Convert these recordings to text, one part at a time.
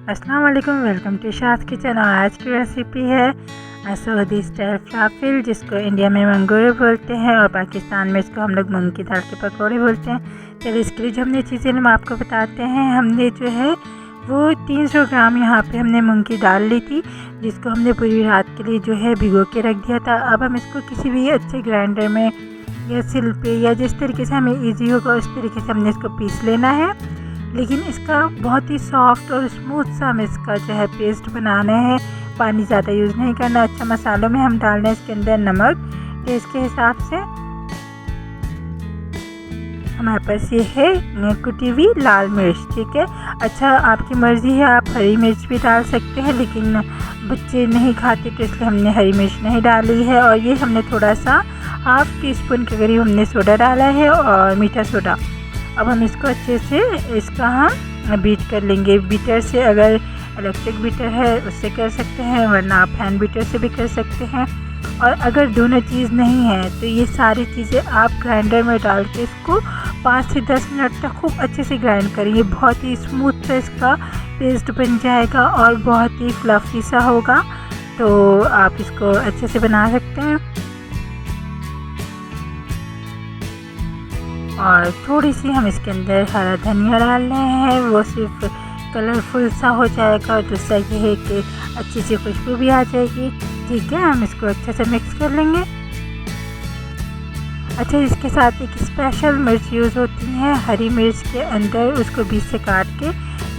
अस्सलाम वालेकुम, welcome to शाद किचन। और आज की रेसिपी है सऊदी स्टाइल फलाफिल, जिसको इंडिया में मंगूरे बोलते हैं और पाकिस्तान में इसको हम लोग मूंग की दाल के पकौड़े बोलते हैं। चलिए इसके लिए जो हमने चीज़ें हम आपको बताते हैं। हमने जो है वो 300 ग्राम यहाँ पे हमने मूंग की दाल ली थी, जिसको हमने पूरी रात के लिए जो है भिगो के रख दिया था। अब हम इसको किसी भी अच्छे ग्राइंडर में या सिल पे या जिस तरीके से हमें ईजी होगा उस तरीके से हमने इसको पीस लेना है। लेकिन इसका बहुत ही सॉफ्ट और स्मूथ सा हम इसका जो है पेस्ट बनाना है। पानी ज़्यादा यूज़ नहीं करना। अच्छा, मसालों में हम डाल रहे हैं इसके अंदर नमक टेस्ट के हिसाब से। हमारे पास ये है कुटी हुई लाल मिर्च, ठीक है। अच्छा, आपकी मर्ज़ी है, आप हरी मिर्च भी डाल सकते हैं, लेकिन बच्चे नहीं खाते तो इसलिए हमने हरी मिर्च नहीं डाली है। और ये हमने थोड़ा सा हाफ़ टी स्पून के करीब हमने सोडा डाला है और मीठा सोडा। अब हम इसको अच्छे से इसका हम बीट कर लेंगे। बीटर से, अगर इलेक्ट्रिक बीटर है उससे कर सकते हैं, वरना आप हैंड बीटर से भी कर सकते हैं। और अगर दोनों चीज़ नहीं है तो ये सारी चीज़ें आप ग्राइंडर में डाल के इसको 5 से 10 मिनट तक खूब अच्छे से ग्राइंड करेंगे। बहुत ही स्मूथ सा इसका पेस्ट बन जाएगा और बहुत ही फ्लफ़ी सा होगा, तो आप इसको अच्छे से बना सकते हैं। और थोड़ी सी हम इसके अंदर हरा धनिया डाल रहे हैं, वो सिर्फ कलरफुल सा हो जाएगा। दूसरा ये है कि अच्छी सी खुशबू भी आ जाएगी, ठीक है। हम इसको अच्छे से मिक्स कर लेंगे। अच्छा, इसके साथ एक स्पेशल मिर्च यूज़ होती है हरी मिर्च के अंदर, उसको बीच से काट के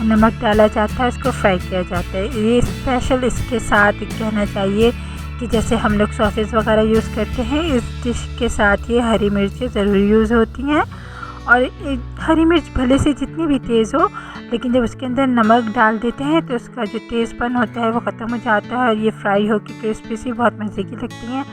नमक डाला जाता है, उसको फ्राई किया जाता है। ये स्पेशल इसके साथ कहना चाहिए कि जैसे हम लोग सॉसेस वगैरह यूज़ करते हैं, इस डिश के साथ ये हरी मिर्चें ज़रूर यूज़ होती हैं। और हरी मिर्च भले से जितनी भी तेज़ हो, लेकिन जब उसके अंदर नमक डाल देते हैं तो उसका जो तेज़पन होता है वो ख़त्म हो जाता है और ये फ्राई होकर क्रिस्पी सी बहुत मज़े की लगती हैं।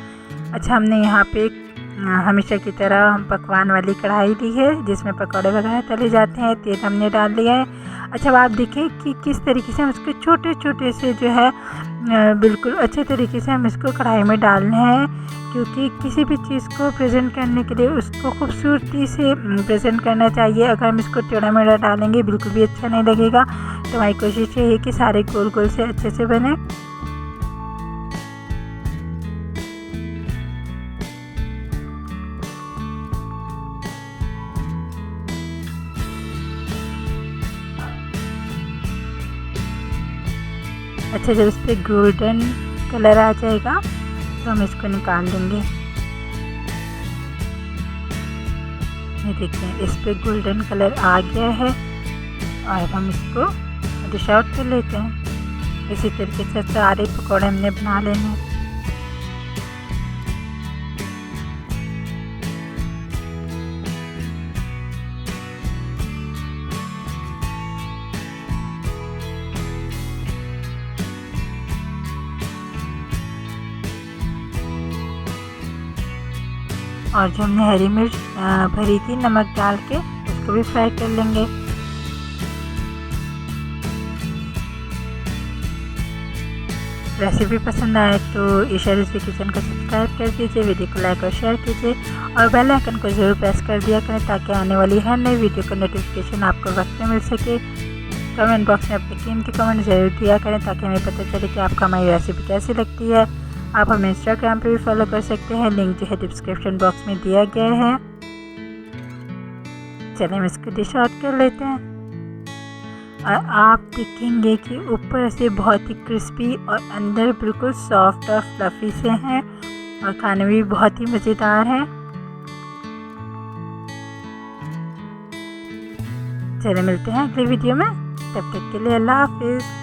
अच्छा, हमने यहाँ पे हमेशा की तरह हम पकवान वाली कढ़ाई ली है जिसमें पकौड़े वगैरह तले जाते हैं। तेल हमने डाल लिया है। अच्छा, अब आप देखें कि किस तरीके से हम इसको छोटे छोटे से जो है बिल्कुल अच्छे तरीके से हम इसको कढ़ाई में डालने हैं, क्योंकि किसी भी चीज़ को प्रेजेंट करने के लिए उसको खूबसूरती से प्रेजेंट करना चाहिए। अगर हम इसको टेढ़ा मेढ़ा डालेंगे बिल्कुल भी अच्छा नहीं लगेगा। तो हमारी कोशिश ये है कि सारे गोल गोल से अच्छे से बने। अच्छा, जब इस पर गोल्डन कलर आ जाएगा तो हम इसको निकाल लेंगे। ये देखिए, इस पर गोल्डन कलर आ गया है और हम इसको डिश आउट कर लेते हैं। इसी तरीके से सारे पकौड़े हमने बना लेने हैं। और जो हमने हरी मिर्च भरी थी नमक डाल के, उसको भी फ्राई कर लेंगे। रेसिपी पसंद आए तो ईशा रेसिपी किचन को सब्सक्राइब कर दीजिए, वीडियो को लाइक और शेयर कीजिए और बेल आइकन को ज़रूर प्रेस कर दिया करें, ताकि आने वाली हर नई वीडियो का नोटिफिकेशन आपको वक्त में मिल सके। कमेंट बॉक्स में अपने कीमती कमेंट ज़रूर दिया करें, ताकि हमें पता चले कि आपको हमारी रेसिपी कैसी लगती है। आप हमें इंस्टाग्राम पे भी फॉलो कर सकते हैं, लिंक जो है डिस्क्रिप्शन बॉक्स में दिया गया है। चलिए हम इसको डिश आउट कर लेते हैं। और आप देखेंगे कि ऊपर से बहुत ही क्रिस्पी और अंदर बिल्कुल सॉफ्ट और फ्लफ़ी से हैं और खाने में भी बहुत ही मज़ेदार हैं। चलिए मिलते हैं अगली वीडियो में, तब तक के लिए अल्लाह हाफिज़।